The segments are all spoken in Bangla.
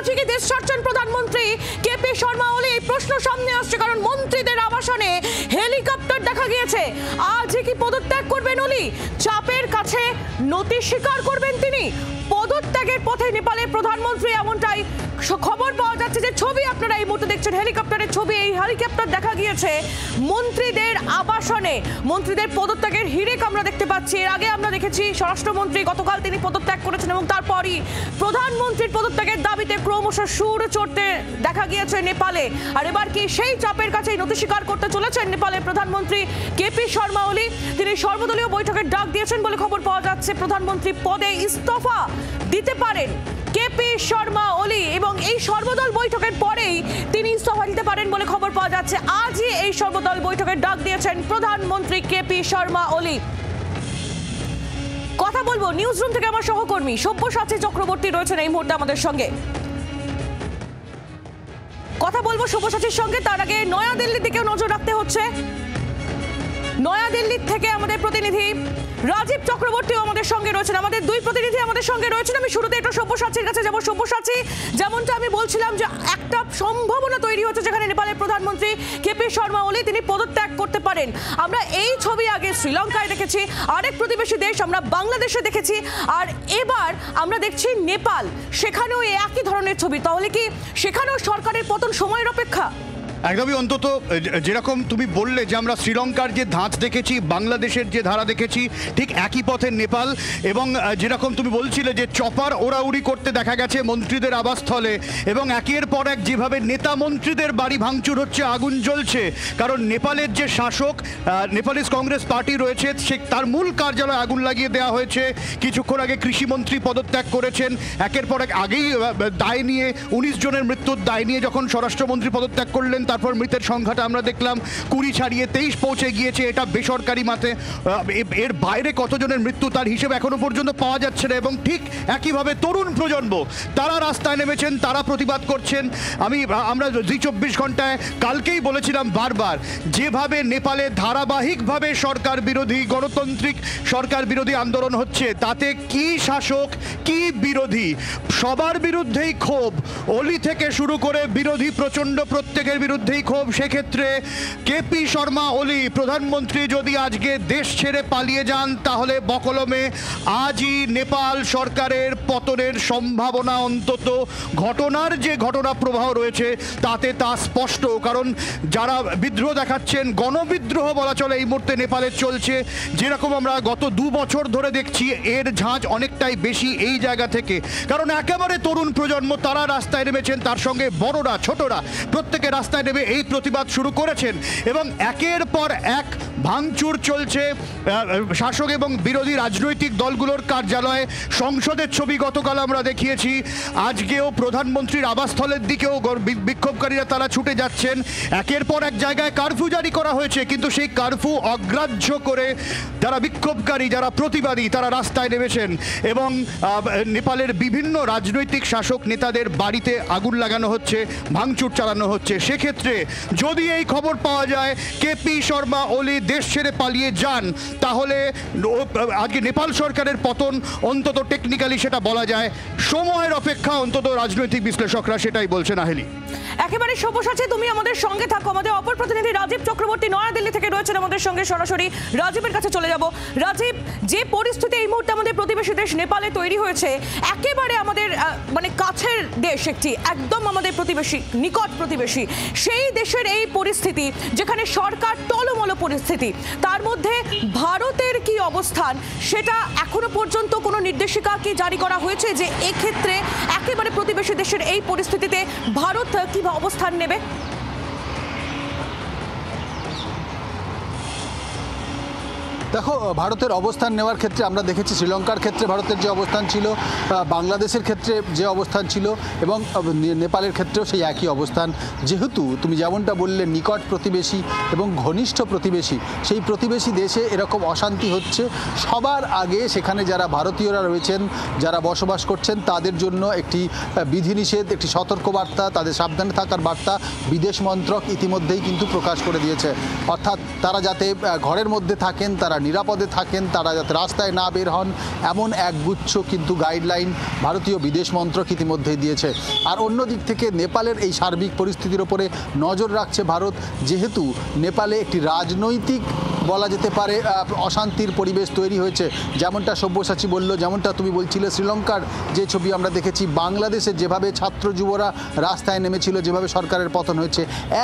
আজকে কি দেশ ছাড়ছেন প্রধানমন্ত্রী কেপি শর্মা ওলি? এই প্রশ্ন সামনে আসছে কারণ মন্ত্রীদের আবাসনে হেলিকপ্টার দেখা গিয়েছে। আজ কি পদত্যাগ করবেন ওলি? চাপের কাছে নতি স্বীকার করবেন তিনি? পদত্যাগের পথে নেপালের প্রধানমন্ত্রী, এমনটাই খবর পাওয়া যাচ্ছে। যে ছবি আপনারা এই মুহূর্তে দেখছেন, হেলিকপ্টারের ছবি, এই হেলিকপ্টার দেখা গিয়েছে মন্ত্রীদের আবাসনে। মন্ত্রীদের পদত্যাগের হিড়িক আমরা দেখতে পাচ্ছি। এর আগে আমরা দেখেছি স্বরাষ্ট্রমন্ত্রী গতকাল তিনি পদত্যাগ করেছেন এবং তারপরই প্রধানমন্ত্রীর পদত্যাগের দাবিতে ক্রমশ সুর চড়তে দেখা গিয়েছে নেপালে। আর এবার কি সেই চাপের কাছেই নতি স্বীকার করতে চলেছেন নেপালের প্রধানমন্ত্রী কেপি শর্মা ওলি? তিনি সর্বদলীয় বৈঠকের ডাক দিয়েছেন বলে খবর পাওয়া যাচ্ছে। প্রধানমন্ত্রী পদে ইস্তফা দিতে পারেন কেপি শর্মা ওলি এবং এই সর্বদল বৈঠকের পরেই তিনি ইস্তফা দিতে পারেন বলে খবর পাওয়া যাচ্ছে। আজই এই সর্বদল বৈঠকের ডাক দিয়েছেন প্রধানমন্ত্রী কেপি শর্মা ওলি। কথা বলবো নিউজ রুম থেকে আমার সহকর্মী সব্যসাচী চক্রবর্তী রয়েছেন এই মুহূর্তে আমাদের সঙ্গে। কথা বলবো সব্যসাচীর সঙ্গে, তার আগে নয়াদিল্লির দিকেও নজর রাখতে হচ্ছে। নয়াদিল্লি থেকে আমাদের প্রতিনিধি রাজীব চক্রবর্তীও আমাদের সঙ্গে রয়েছেন। আমাদের দুই প্রতিনিধি আমাদের সঙ্গে রয়েছেন। আমি শুরুতে একটু সব্যসাচীর কাছে যাব। সব্যসাচী, যেমনটা আমি বলছিলাম যে একটা সম্ভাবনা তৈরি হচ্ছে যেখানে নেপালের প্রধানমন্ত্রী কেপি শর্মা ওলি তিনি পদত্যাগ করতে পারেন। আমরা এই ছবি আগে শ্রীলঙ্কায় দেখেছি, আরেক প্রতিবেশী দেশ আমরা বাংলাদেশে দেখেছি, আর এবার আমরা দেখছি নেপাল, সেখানেও একই ধরনের ছবি। তাহলে কি সেখানেও সরকারের পতন সময়ের অপেক্ষা? একদমই, অন্তত যেরকম তুমি বললে যে আমরা শ্রীলঙ্কার যে ধাঁচ দেখেছি, বাংলাদেশের যে ধারা দেখেছি, ঠিক একই পথে নেপাল। এবং যেরকম তুমি বলছিলে যে চপার ওড়াউড়ি করতে দেখা গেছে মন্ত্রীদের আবাসস্থলে, এবং একের পর এক যেভাবে নেতা মন্ত্রীদের বাড়ি ভাঙচুর হচ্ছে, আগুন জ্বলছে। কারণ নেপালের যে শাসক নেপালিস কংগ্রেস পার্টি রয়েছে, সে তার মূল কার্যালয়ে আগুন লাগিয়ে দেওয়া হয়েছে। কিছুক্ষণ আগে কৃষিমন্ত্রী পদত্যাগ করেছেন। একের পর এক আগেই দায় নিয়ে 19 জনের মৃত্যুর দায় নিয়ে যখন স্বরাষ্ট্রমন্ত্রী পদত্যাগ করলেন, তারপর মৃতের সংখ্যাটা আমরা দেখলাম 20 ছাড়িয়ে 23 পৌঁছে গিয়েছে। এটা বেসরকারি মাতে, এর বাইরে কতজনের মৃত্যু তার হিসেব এখনো পর্যন্ত পাওয়া যাচ্ছে না। এবং ঠিক একইভাবে তরুণ প্রজন্ম তারা রাস্তায় নেমেছেন, তারা প্রতিবাদ করছেন। আমরা জি 24 ঘন্টায় কালকেই বলেছিলাম বারবার, যেভাবে নেপালে ধারাবাহিকভাবে সরকার বিরোধী, গণতান্ত্রিক সরকার বিরোধী আন্দোলন হচ্ছে, তাতে কি শাসক কি বিরোধী সবার বিরুদ্ধেই ক্ষোভ। ওলি থেকে শুরু করে বিরোধী প্রচণ্ড প্রত্যেকের বিরুদ্ধেই ক্ষোভ। সেক্ষেত্রে কেপি শর্মা ওলি প্রধানমন্ত্রী যদি আজকে দেশ ছেড়ে পালিয়ে যান, তাহলে বকলমে আজই নেপাল সরকারের পতনের সম্ভাবনা, অন্তত ঘটনার যে ঘটনা প্রবাহ রয়েছে তাতে তা স্পষ্ট। কারণ যারা বিদ্রোহ দেখাচ্ছেন, গণবিদ্রোহ বলা চলে এই মুহূর্তে নেপালে চলছে, যেরকম আমরা গত 2 বছর ধরে দেখছি, এর ঝাঁজ অনেকটাই বেশি এই জায়গা থেকে। কারণ একেবারে তরুণ প্রজন্ম তারা রাস্তায় নেমেছেন, তার সঙ্গে বড়রা ছোটরা প্রত্যেকে রাস্তায় নেমে এই প্রতিবাদ শুরু করেছেন। এবং একের পর এক ভাঙচুর চলছে শাসক এবং বিরোধী রাজনৈতিক দলগুলোর কার্যালয়ে। সংসদের ছবি গতকাল আমরা দেখিয়েছি, আজকেও প্রধানমন্ত্রীর আবাসস্থলের দিকেও বিক্ষোভকারীরা তারা ছুটে যাচ্ছেন। একের পর এক জায়গায় কারফিউ জারি করা হয়েছে, কিন্তু সেই কারফিউ অগ্রাহ্য করে যারা বিক্ষোভকারী, যারা প্রতিবাদী, তারা রাস্তায় নেমেছেন। এবং নেপালের বিভিন্ন রাজনৈতিক শাসক নেতাদের বাড়িতে আগুন লাগানো হচ্ছে, ভাঙচুর চালানো হচ্ছে। সেক্ষেত্রে যদি এই খবর পাওয়া যায় কেপি শর্মা ওলি দেশ ছেড়ে পালিয়ে যান, তাহলে আজকে নেপাল সরকারের পতন অন্তত টেকনিক্যালি সেটা বলা যায় সময়ের অপেক্ষা, অন্তত রাজনৈতিক বিশ্লেষকরা সেটাই বলছেন। আহেলি, একেবারে সব্যসাচী, তুমি আমাদের সঙ্গে থাকো। আমাদের অপর প্রতিনিধি রাজীব চক্রবর্তী নয়াদিল্লি থেকে রয়েছেন আমাদের সঙ্গে। সরাসরি রাজীবের কাছে চলে যাব। রাজীব, যে পরিস্থিতি এই মুহূর্তে আমাদের প্রতিবেশী দেশ নেপালে তৈরি হয়েছে, একেবারে আমাদের মানে কাছের দেশ, একটি একদম আমাদের প্রতিবেশী, নিকট প্রতিবেশী, সেই দেশের এই পরিস্থিতি, যেখানে সরকার টলমল পরিস্থিতি, তার মধ্যে ভারতের কি অবস্থান, সেটা এখনো পর্যন্ত কোনো নির্দেশিকা কি জারি করা হয়েছে যে এক্ষেত্রে একেবারে প্রতিবেশী দেশের এই পরিস্থিতিতে ভারত কি অবস্থান নেবে? দেখো, ভারতের অবস্থান নেওয়ার ক্ষেত্রে আমরা দেখেছি শ্রীলঙ্কার ক্ষেত্রে ভারতের যে অবস্থান ছিল, বাংলাদেশের ক্ষেত্রে যে অবস্থান ছিল, এবং নেপালের ক্ষেত্রেও সেই একই অবস্থান। যেহেতু তুমি যেমনটা বললে নিকট প্রতিবেশী এবং ঘনিষ্ঠ প্রতিবেশী, সেই প্রতিবেশী দেশে এরকম অশান্তি হচ্ছে, সবার আগে সেখানে যারা ভারতীয়রা রয়েছেন, যারা বসবাস করছেন, তাদের জন্য একটি বিধিনিষেধ, একটি সতর্কবার্তা, তাদের সাবধানে থাকার বার্তা বিদেশ মন্ত্রক ইতিমধ্যেই কিন্তু প্রকাশ করে দিয়েছে। অর্থাৎ তারা যাতে ঘরের মধ্যে থাকেন, তারা নিরাপদে থাকেন, তারা যাতে রাস্তায় না বের হন, এমন একগুচ্ছ কিন্তু গাইডলাইন ভারতীয় বিদেশ মন্ত্রক ইতিমধ্যেই দিয়েছে। আর অন্য দিক থেকে নেপালের এই সার্বিক পরিস্থিতির ওপরে নজর রাখছে ভারত, যেহেতু নেপালে একটি রাজনৈতিক বলা যেতে পারে অশান্তির পরিবেশ তৈরি হয়েছে। যেমনটা সব্যসাচী বলল, যেমনটা তুমি বলছিলে, শ্রীলঙ্কার যে ছবি আমরা দেখেছি, বাংলাদেশের যেভাবে ছাত্র যুবরা রাস্তায় নেমেছিল, যেভাবে সরকারের পতন হয়েছে,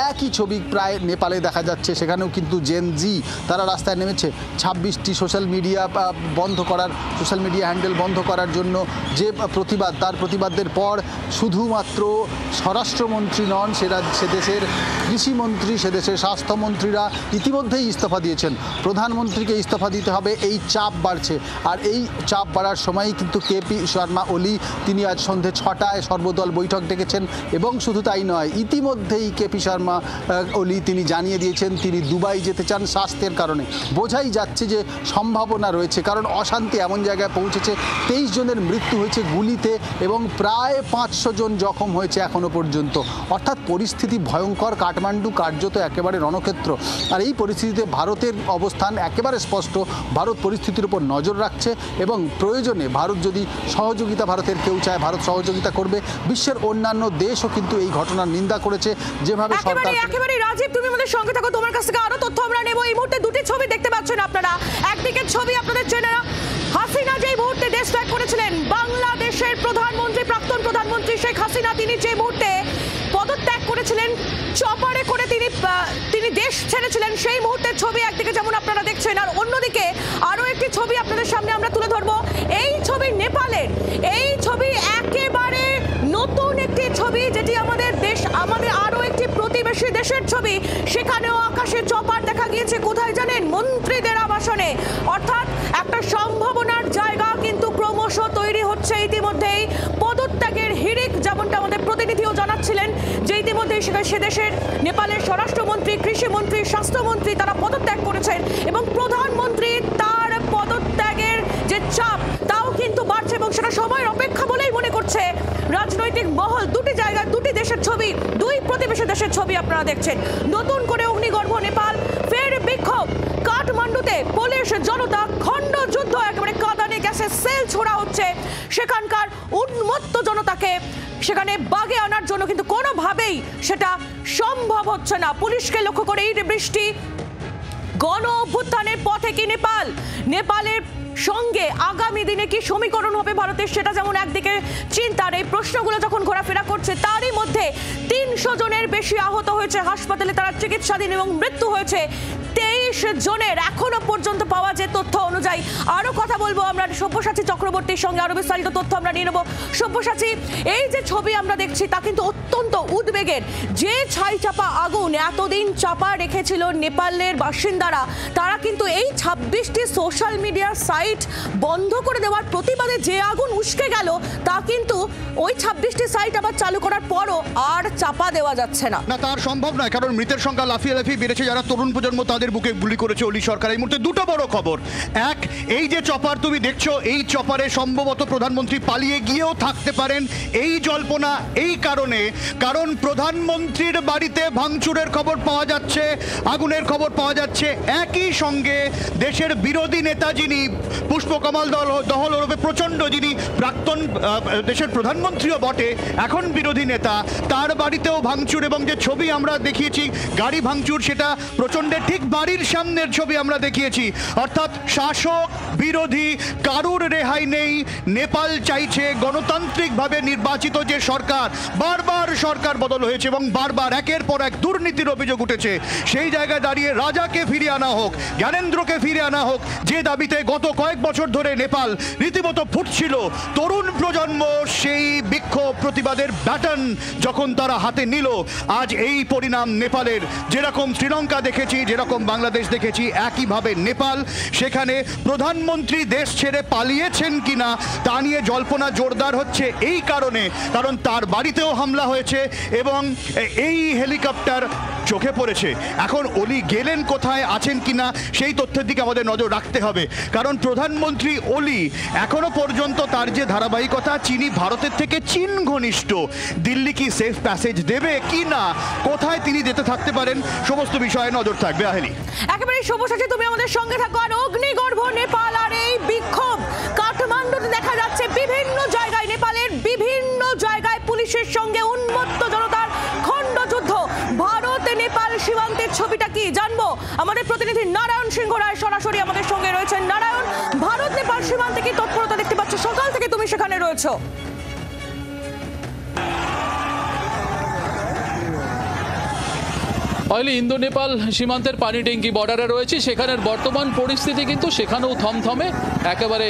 একই ছবি প্রায় নেপালে দেখা যাচ্ছে। সেখানেও কিন্তু জেন জি তারা রাস্তায় নেমেছে 26টি সোশ্যাল মিডিয়া বন্ধ করার, সোশ্যাল মিডিয়া হ্যান্ডেল বন্ধ করার জন্য যে প্রতিবাদ, তার প্রতিবাদের পর শুধুমাত্র স্বরাষ্ট্রমন্ত্রী নন, সে দেশের কৃষিমন্ত্রী, সে দেশের স্বাস্থ্যমন্ত্রীরা ইতিমধ্যেই ইস্তফা দিয়েছেন। প্রধানমন্ত্রীকে ইস্তফা দিতে হবে, এই চাপ বাড়ছে। আর এই চাপ বাড়ার সময়ই কিন্তু কেপি শর্মা ওলি তিনি আজ সন্ধে 6টায় সর্বদল বৈঠক ডেকেছেন। এবং শুধু তাই নয়, ইতিমধ্যেই কেপি শর্মা ওলি তিনি জানিয়ে দিয়েছেন তিনি দুবাই যেতে চান স্বাস্থ্যের কারণে। বোঝাই যাচ্ছে যে সম্ভাবনা রয়েছে, কারণ অশান্তি এমন জায়গায় পৌঁছেছে, 23 জনের মৃত্যু হয়েছে গুলিতে এবং প্রায় 500 জন জখম হয়েছে এখনো পর্যন্ত। অর্থাৎ পরিস্থিতি ভয়ঙ্কর, কাঠমান্ডু কার্যত একেবারে রণক্ষেত্র। আর এই পরিস্থিতিতে ভারতের অবস্থান একেবারে স্পষ্ট, ভারত পরিস্থিতির উপর নজর রাখছে এবং প্রয়োজনে ভারত যদি সহযোগিতা, ভারতের কেউ চায় ভারত সহযোগিতা করবে। বিশ্বের অন্যান্য দেশও কিন্তু এই ঘটনার নিন্দা করেছে। যেভাবে সরকার একেবারে রাজীব, তুমি আমাদের সঙ্গে থাকো, তোমার কাছ থেকে আরো তথ্য আমরা নেব। এই মুহূর্তে দুটি ছবি দেখতে পাচ্ছেন আপনারা। একদিকে ছবি আপনাদের চেনা, হাসিনা যেই মুহূর্তে দেশ ত্যাগ করেছিলেন, বাংলাদেশের প্রধানমন্ত্রী, প্রাক্তন প্রধানমন্ত্রী শেখ হাসিনা, তিনি যে মুহূর্তে পদত্যাগ করেছিলেন, চপারে করে তিনি দেশ ছেড়েছিলেন, সেই মুহূর্তের ছবি একদিকে যেমন আপনারা দেখছেন। আর অন্যদিকে আরো একটি ছবি আপনাদের সামনে আমরা তুলে ধরবো। এই ছবি নেপালের, এই ছবি একেবারে নতুন একটি ছবি, যেটি আমাদের দেশ, আমাদের আরো একটি প্রতিবেশী দেশের ছবি। সেখানেও আকাশে চপার দেখা গিয়েছে, কোথায় জানেন? মন্ত্রীদের আবাসনে। অর্থাৎ একটা সম্ভাবনার জায়গা কিন্তু ক্রমশ তৈরি হচ্ছে ইতিমধ্যেই। পদত্যাগের হিড়িক, যেমনটা আমাদের প্রতিনিধিও জানাচ্ছিলেন, যে ইতিমধ্যেই সে দেশের নেপালের স্বরাষ্ট্রমন্ত্রী, কৃষিমন্ত্রী, স্বাস্থ্যমন্ত্রী তারা পদত্যাগ করেছেন এবং প্রধানমন্ত্রী তার পদত্যাগের যে চাপ তাও কিন্তু বাড়ছে এবং সেটা সময়ের অপেক্ষা বলেই মনে করছে রাজনৈতিক মহল। দুটি জায়গায় দুটি দেশের ছবি, দুই প্রতিবেশী দেশের ছবি আপনারা দেখছেন। নতুন করে অগ্নিগর্ভ নেপাল, ফের বিক্ষোভ কাঠমান্ডুতে, পুলিশ জনতা খণ্ড যুদ্ধ, একেবারে কাঁদানে গ্যাসের সেল ছোড়া হচ্ছে সেখানকার উন্মত্ত জনতাকে সেখানে বাগে আনার জন্য, কিন্তু কোনোভাবেই সেটা সম্ভব হচ্ছে না। পুলিশকে লক্ষ্য করে ইট বৃষ্টি। গণ অভ্যুত্থানের পথে কি নেপাল? নেপালের সঙ্গে আগামী দিনে কি সমীকরণ হবে ভারতের, সেটা যেমন একদিকে চিন্তার। এই প্রশ্নগুলো যখন ঘোরাফেরা করছে, তারই মধ্যে 300 জনের বেশি আহত হয়েছে হাসপাতালে, তারা চিকিৎসাধীন এবং মৃত্যু হয়েছে 23 জনের এখনো পর্যন্ত পাওয়া যে তথ্য অনুযায়ী। আরো কথা বলবো আমরা সব্যসাচী চক্রবর্তীর সঙ্গে, আরো বিস্তারিত তথ্য আমরা নিয়ে নেবো। সব্যসাচী, এই যে ছবি আমরা দেখছি তা কিন্তু অত্যন্ত উদ্বেগের। যে ছাই চাপা আগুন এতদিন চাপা রেখেছিল নেপালের বাসিন্দারা, তারা কিন্তু এই 26টি সোশ্যাল মিডিয়ার সাইট বন্ধ করে দেওয়ার প্রতিবাদে যে আগুন উস্কে গেল, তা কিন্তু ওই 26টি সাইট আবার চালু করার পরও আর চাপা দেওয়া যাচ্ছে না। না, তার সম্ভব নয়, কারণ মৃতের সংখ্যা লাফিয়ে লাফিয়ে বেড়েছে। যারা তরুণ প্রজন্ম তাদের বুকে গুলি করেছে ওলি সরকার। এই মুহূর্তে দুটো বড় খবর। এক, এই যে চপার তুমি দেখছো, এই চপারে সম্ভবত প্রধানমন্ত্রী পালিয়ে গিয়েও থাকতে পারেন। এই জল্পনা এই কারণে, কারণ প্রধানমন্ত্রীর বাড়িতে ভাঙচুরের খবর পাওয়া যাচ্ছে, আগুনের খবর পাওয়া যাচ্ছে। একই সঙ্গে দেশের বিরোধী নেতা যিনি পুষ্পকমল দহল ওরফে প্রচণ্ড, যিনি প্রাক্তন দেশের প্রধানমন্ত্রীও বটে, এখন বিরোধী নেতা, তার বাড়িতেও ভাঙচুর। এবং যে ছবি আমরা দেখিয়েছি গাড়ি ভাঙচুর, সেটা প্রচণ্ডের ঠিক বাড়ির সামনের ছবি আমরা দেখিয়েছি। অর্থাৎ শাসক বিরোধী কারুর রেহাই নেই। নেপাল চাইছে গণতান্ত্রিকভাবে নির্বাচিত যে সরকার, বারবার সরকার বদল হয়েছে এবং বারবার একের পর এক দুর্নীতির অভিযোগ উঠেছে, সেই জায়গায় দাঁড়িয়ে রাজাকে ফিরিয়ে আনা হোক, জ্ঞানেন্দ্রকে ফিরে আনা হোক, যে দাবিতে গত কয়েক বছর ধরে নেপাল রীতিমতো ফুটছিল। তরুণ প্রজন্ম সেই বিক্ষোভ প্রতিবাদের ব্যাটন যখন তারা হাতে নিল, আজ এই পরিণাম নেপালের। যেরকম শ্রীলঙ্কা দেখেছি, যেরকম বাংলাদেশ দেখেছি, একইভাবে নেপাল। সেখানে প্রধানমন্ত্রী দেশ ছেড়ে পালিয়েছেন কিনা তা নিয়ে জল্পনা জোরদার হচ্ছে এই কারণে, কারণ তার বাড়িতেও হামলা হয়েছে এবং এই হেলিকপ্টার চোখে পড়েছে। এখন ওলি গেলেন কোথায়, আছেন কিনা সেই তথ্যের দিকে আমাদের নজর রাখতে হবে, কারণ প্রধানমন্ত্রী ওলি এখনো পর্যন্ত তার যে ধারাবাহিকতা, চীনি ভারতের থেকে চীন ঘনিষ্ঠ, দিল্লি কি সেফ প্যাসেজ দেবে কি না, কোথায় তিনি যেতে থাকতে পারেন, সমস্ত বিষয়ে নজর থাকবে। আহেলি, একেবারে সবুজ, তুমি আমাদের সঙ্গে থাকো। আর অগ্নিগর্ভ নেপাল আর এই বিক্ষোভ কাঠমান্ডুতে দেখা যাচ্ছে, বিভিন্ন জায়গায় নেপালের বিভিন্ন জায়গায় পুলিশের সঙ্গে উন্মত্ত জনতার খণ্ডযুদ্ধ। ভারত নেপাল সীমান্তের ছবিটা কি জানবো, আমাদের প্রতিনিধি নারায়ণ সিংহ রায় সরাসরি আমাদের সঙ্গে রয়েছেন। নারায়ণ, ভারত নেপাল সীমান্তে কি তৎপরতা দেখতে পাচ্ছ? সকাল থেকে তুমি সেখানে রয়েছো। ইন্দো নেপাল সীমান্তের পানি ট্যাঙ্কি বর্ডারে রয়েছে, সেখানের বর্তমান পরিস্থিতি কিন্তু সেখানেও থমথমে, একেবারে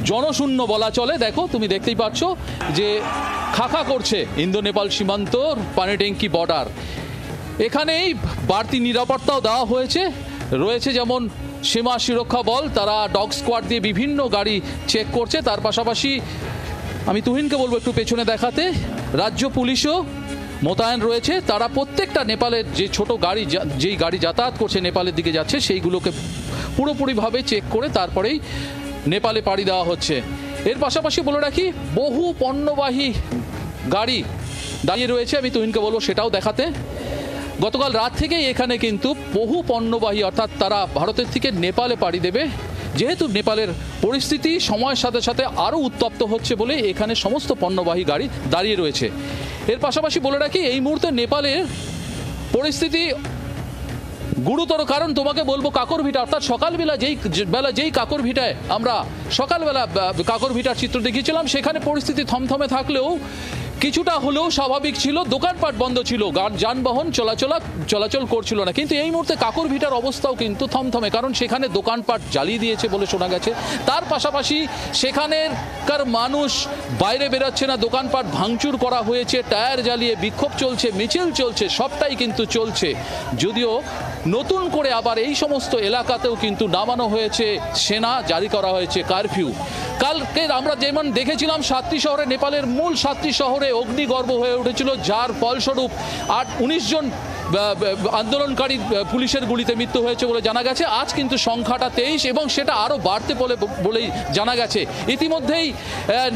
জনশূন্য বলা চলে। দেখো, তুমি দেখতেই পাচ্ছ যে খাখা করছে ইন্দো নেপাল সীমান্তর পানি ট্যাঙ্কি বর্ডার। এখানেই বাড়তি নিরাপত্তাও দেওয়া হয়েছে, রয়েছে যেমন সীমা সুরক্ষা বল, তারা ডগ স্কোয়াড দিয়ে বিভিন্ন গাড়ি চেক করছে। তার পাশাপাশি আমি তুহিনকে বলবো একটু পেছনে দেখাতে, রাজ্য পুলিশও মোতায়েন রয়েছে। তারা প্রত্যেকটা নেপালের যে ছোট গাড়ি, যেই গাড়ি যাতায়াত করছে নেপালের দিকে যাচ্ছে, সেইগুলোকে পুরোপুরিভাবে চেক করে তারপরেই নেপালে পাড়ি দেওয়া হচ্ছে। এর পাশাপাশি বলে রাখি, বহু পণ্যবাহী গাড়ি দাঁড়িয়ে রয়েছে, আমি তুহিনকে বলবো সেটাও দেখাতে। গতকাল রাত থেকেই এখানে কিন্তু বহু পণ্যবাহী, অর্থাৎ তারা ভারতের থেকে নেপালে পাড়ি দেবে। যেহেতু নেপালের পরিস্থিতি সময়ের সাথে সাথে আরও উত্তপ্ত হচ্ছে বলে এখানে সমস্ত পণ্যবাহী গাড়ি দাঁড়িয়ে রয়েছে। এর পাশাপাশি বলে রাখি, এই মুহূর্তে নেপালের পরিস্থিতি গুরুতর, কারণ তোমাকে বলবো কাকরভিটা, অর্থাৎ সকালবেলা যেই কাকরভিটায় আমরা সকালবেলা কাকরভিটার চিত্র দেখিয়েছিলাম, সেখানে পরিস্থিতি থমথমে থাকলেও কিছুটা হলেও স্বাভাবিক ছিল, দোকানপাট বন্ধ ছিল, যানবাহন চলাচল করছিল না। কিন্তু এই মুহূর্তে কাকরভিটার অবস্থাও কিন্তু থমথমে, কারণ সেখানে দোকানপাট জ্বালিয়ে দিয়েছে বলে শোনা গেছে। তার পাশাপাশি সেখানেকার মানুষ বাইরে বেরোচ্ছে না, দোকানপাট ভাঙচুর করা হয়েছে, টায়ার জ্বালিয়ে বিক্ষোভ চলছে, মিছিল চলছে, সবটাই কিন্তু চলছে। যদিও নতুন করে আবার এই সমস্ত এলাকাতেও কিন্তু নামানো হয়েছে সেনা, জারি করা হয়েছে কারফিউ। কালকে আমরা যেমন দেখেছিলাম, 7টি শহরে, নেপালের মূল 7টি শহরে অগ্নিগর্ভ হয়ে উঠেছিল, যার ফলস্বরূপ 19 জন আন্দোলনকারী পুলিশের গুলিতে মৃত্যু হয়েছে বলে জানা গেছে। আজ কিন্তু সংখ্যাটা 23 এবং সেটা আরও বাড়তে বলেই জানা গেছে। ইতিমধ্যেই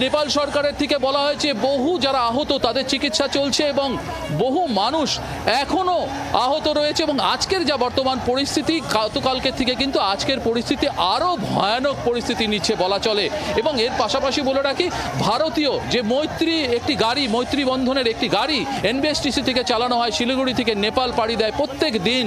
নেপাল সরকারের থেকে বলা হয়েছে বহু যারা আহত তাদের চিকিৎসা চলছে এবং বহু মানুষ এখনও আহত রয়েছে। এবং আজকের যা বর্তমান পরিস্থিতি, গতকালকের থেকে কিন্তু আজকের পরিস্থিতি আরও ভয়ানক পরিস্থিতি নিচ্ছে বলা চলে। এবং এর পাশাপাশি বলে রাখি, ভারতীয় যে মৈত্রী বন্ধনের একটি গাড়ি এনবিএসটিসি থেকে চালানো হয়, শিলিগুড়ি থেকে নেপাল পাড়ি দেয় প্রত্যেক দিন,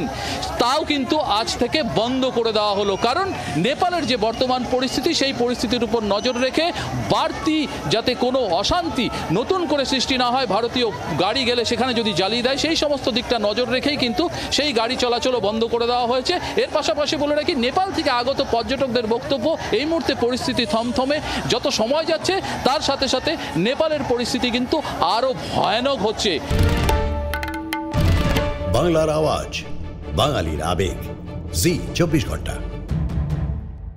তাও কিন্তু আজ থেকে বন্ধ করে দেওয়া হলো। কারণ নেপালের যে বর্তমান পরিস্থিতি, সেই পরিস্থিতির উপর নজর রেখে বাড়তি যাতে কোনো অশান্তি নতুন করে সৃষ্টি না হয়, ভারতীয় গাড়ি গেলে সেখানে যদি জ্বালিয়ে দেয়, সেই সমস্ত দিকটা নজর রেখেই কিন্তু সেই গাড়ি চলাচলও বন্ধ করে দেওয়া হয়েছে। এর পাশাপাশি বলে রাখি, নেপাল থেকে আগত পর্যটকদের বক্তব্য, এই মুহূর্তে পরিস্থিতি থমথমে, যত সময় যাচ্ছে তার সাথে সাথে নেপালের পরিস্থিতি কিন্তু আরও ভয়ানক হচ্ছে। বাংলার আওয়াজ, বাঙালির আবেগ, জি 24 ঘন্টা।